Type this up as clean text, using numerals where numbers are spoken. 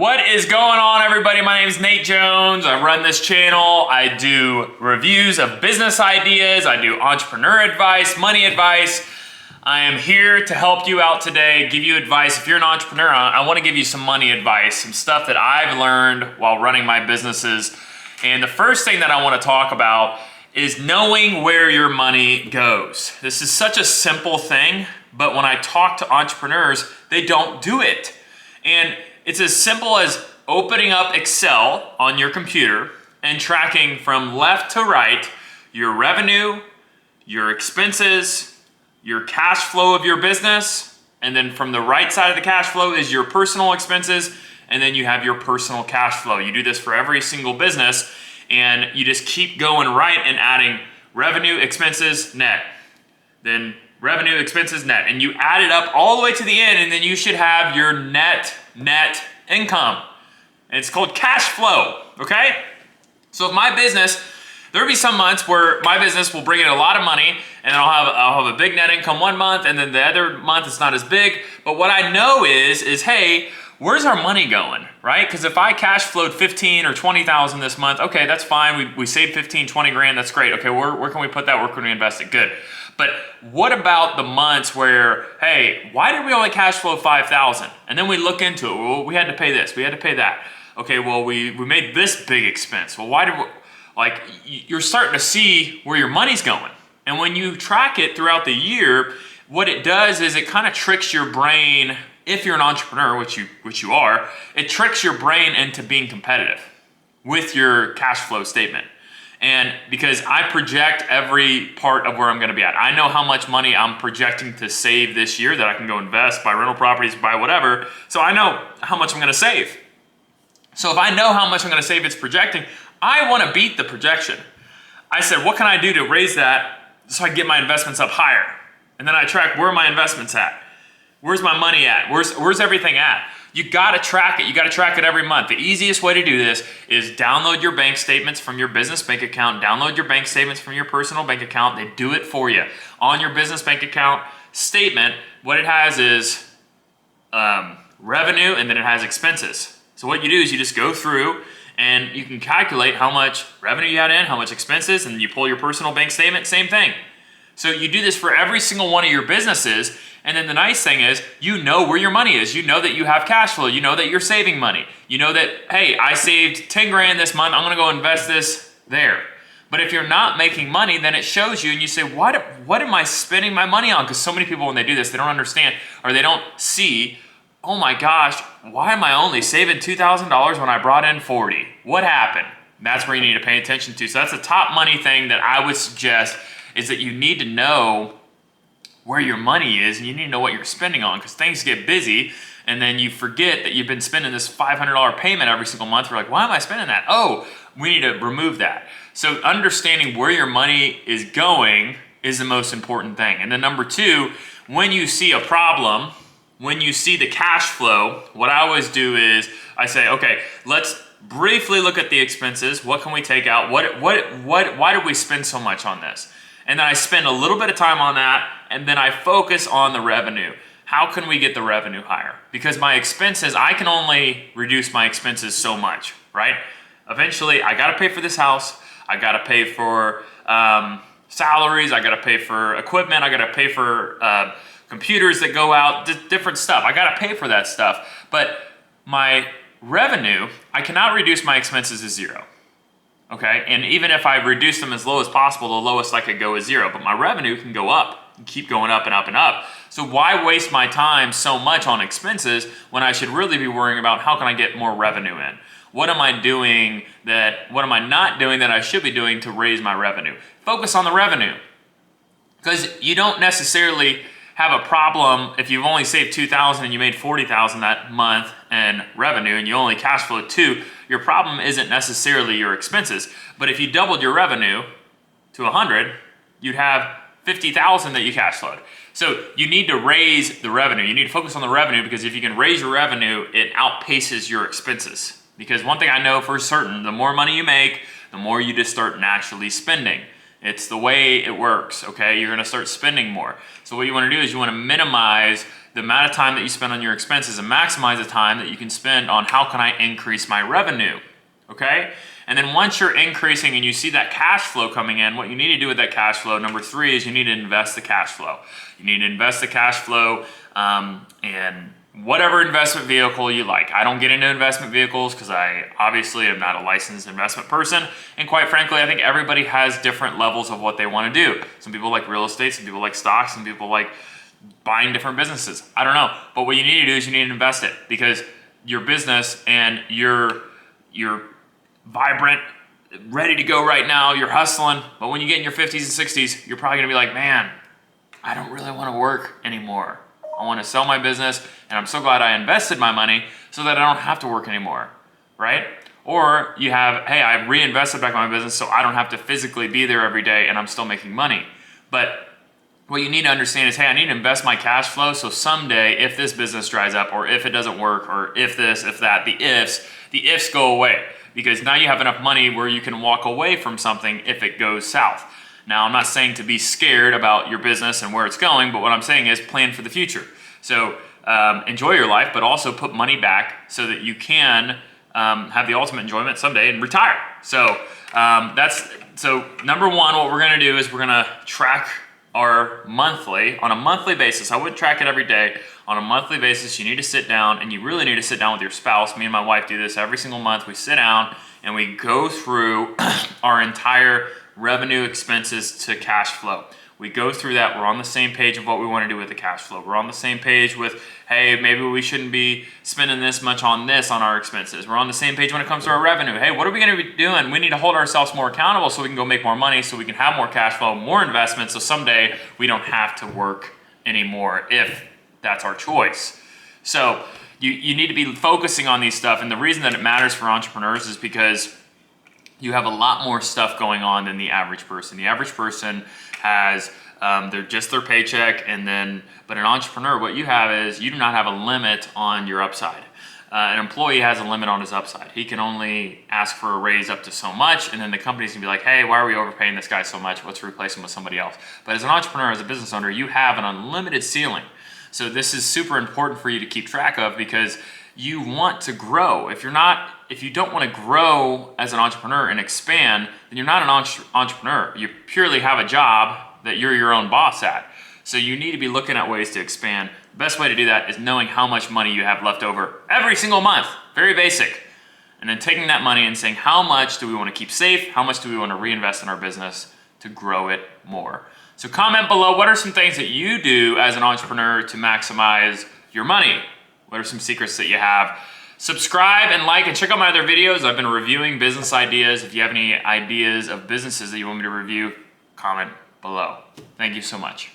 What is going on, everybody? My name is Nate Jones. I run this channel. I do reviews of business ideas. I do entrepreneur advice, money advice. I am here to help you out today, give you advice. If you're an entrepreneur, I want to give you some money advice, some stuff that I've learned while running my businesses. And the first thing that I want to talk about is knowing where your money goes. This is such a simple thing, but when I talk to entrepreneurs, they don't do it. And it's as simple as opening up Excel on your computer and tracking from left to right your revenue, your expenses, your cash flow of your business, and then from the right side of the cash flow is your personal expenses, and then you have your personal cash flow. You do this for every single business, and you just keep going right and adding revenue, expenses, net. Then revenue, expenses, net. And you add it up all the way to the end, and then you should have your net income. And it's called cash flow, okay? So if my business, there'll be some months where my business will bring in a lot of money, and I'll have a big net income one month, and then the other month it's not as big. But what I know is hey, where's our money going, right? Because if I cash flowed 15 or 20,000 this month, okay, that's fine. We saved 15, 20 grand, that's great. Okay, where can we put that? Where can we invest it? Good. But what about the months where, hey, why did we only cash flow 5,000? And then we look into it. Well, we had to pay this, we had to pay that. Okay, well, we made this big expense. Well, why did we, like, you're starting to see where your money's going. And when you track it throughout the year, what it does is it kind of tricks your brain. If you're an entrepreneur, which you are, it tricks your brain into being competitive with your cash flow statement. And because I project every part of where I'm gonna be at. I know how much money I'm projecting to save this year that I can go invest, buy rental properties, buy whatever. So I know how much I'm gonna save. So if I know how much I'm gonna save it's projecting, I wanna beat the projection. I said, what can I do to raise that so I can get my investments up higher? And then I track where are my investments at? Where's my money at? Where's everything at? You gotta track it. You gotta track it every month. The easiest way to do this is download your bank statements from your business bank account, download your bank statements from your personal bank account. They do it for you. On your business bank account statement, what it has is revenue, and then it has expenses. So what you do is you just go through and you can calculate how much revenue you had in, how much expenses, and then you pull your personal bank statement, same thing. So you do this for every single one of your businesses. And then the nice thing is, you know where your money is. You know that you have cash flow. You know that you're saving money. You know that, hey, I saved 10 grand this month. I'm gonna go invest this there. But if you're not making money, then it shows you and you say, what am I spending my money on? Because so many people, when they do this, they don't understand, or they don't see, oh my gosh, why am I only saving $2,000 when I brought in 40? What happened? That's where you need to pay attention to. So that's the top money thing that I would suggest, is that you need to know where your money is, and you need to know what you're spending on, because things get busy and then you forget that you've been spending this $500 payment every single month. You're like, why am I spending that? Oh, we need to remove that. So understanding where your money is going is the most important thing. And then number two, when you see a problem, when you see the cash flow, what I always do is I say, okay, let's briefly look at the expenses. What can we take out? Why did we spend so much on this? And then I spend a little bit of time on that, and then I focus on the revenue. How can we get the revenue higher? Because my expenses, I can only reduce my expenses so much, right? Eventually, I gotta pay for this house, I gotta pay for salaries, I gotta pay for equipment, I gotta pay for computers that go out, different stuff. I gotta pay for that stuff. But my revenue, I cannot reduce my expenses to zero. Okay, and even if I reduce them as low as possible, the lowest I could go is zero, but my revenue can go up, keep going up and up and up. So why waste my time so much on expenses when I should really be worrying about how can I get more revenue in? What am I not doing that I should be doing to raise my revenue? Focus on the revenue, because you don't necessarily have a problem if you've only saved 2,000 and you made 40,000 that month in revenue and you only cash flow 2. Your problem isn't necessarily your expenses. But if you doubled your revenue to 100, you'd have 50,000 that you cash flowed. So you need to raise the revenue. You need to focus on the revenue, because if you can raise your revenue, it outpaces your expenses. Because one thing I know for certain, the more money you make, the more you just start naturally spending. It's the way it works, okay? You're gonna start spending more. So what you wanna do is you wanna minimize the amount of time that you spend on your expenses and maximize the time that you can spend on how can I increase my revenue, okay? And then once you're increasing and you see that cash flow coming in, what you need to do with that cash flow, number 3, is you need to invest the cash flow. You need to invest the cash flow in whatever investment vehicle you like. I don't get into investment vehicles because I obviously am not a licensed investment person. And quite frankly, I think everybody has different levels of what they want to do. Some people like real estate, some people like stocks, some people like buying different businesses. I don't know. But what you need to do is you need to invest it, because your business and you're vibrant, ready to go right now, you're hustling. But when you get in your 50s and 60s, you're probably gonna be like, man, I don't really want to work anymore. I want to sell my business, and I'm so glad I invested my money so that I don't have to work anymore, right? Or you have, hey, I reinvested back in my business so I don't have to physically be there every day and I'm still making money. But what you need to understand is, hey, I need to invest my cash flow so someday if this business dries up, or if it doesn't work, or if this, if that, the ifs go away. Because now you have enough money where you can walk away from something if it goes south. Now, I'm not saying to be scared about your business and where it's going, but what I'm saying is plan for the future. So enjoy your life, but also put money back so that you can have the ultimate enjoyment someday and retire. So so number 1, what we're gonna do is we're gonna track our on a monthly basis. I wouldn't track it every day. On a monthly basis, you need to sit down, and you really need to sit down with your spouse. Me and my wife do this every single month. We sit down and we go through our entire revenue, expenses to cash flow. We go through that. We're on the same page of what we want to do with the cash flow. We're on the same page with, hey, maybe we shouldn't be spending this much on this on our expenses. We're on the same page when it comes to our revenue. Hey, what are we going to be doing? We need to hold ourselves more accountable so we can go make more money, so we can have more cash flow, more investments, so someday we don't have to work anymore if that's our choice. So you need to be focusing on these stuff. And the reason that it matters for entrepreneurs is because you have a lot more stuff going on than the average person. The average person has their paycheck, but an entrepreneur, what you have is you do not have a limit on your upside. An employee has a limit on his upside. He can only ask for a raise up to so much, and then the company's gonna be like, hey, why are we overpaying this guy so much? Let's replace him with somebody else. But as an entrepreneur, as a business owner, you have an unlimited ceiling. So this is super important for you to keep track of, because you want to grow. If you don't want to grow as an entrepreneur and expand, then you're not an entrepreneur. You purely have a job that you're your own boss at. So you need to be looking at ways to expand. The best way to do that is knowing how much money you have left over every single month. Very basic. And then taking that money and saying, how much do we want to keep safe? How much do we want to reinvest in our business to grow it more? So comment below, what are some things that you do as an entrepreneur to maximize your money? What are some secrets that you have? Subscribe and like and check out my other videos. I've been reviewing business ideas. If you have any ideas of businesses that you want me to review, comment below. Thank you so much.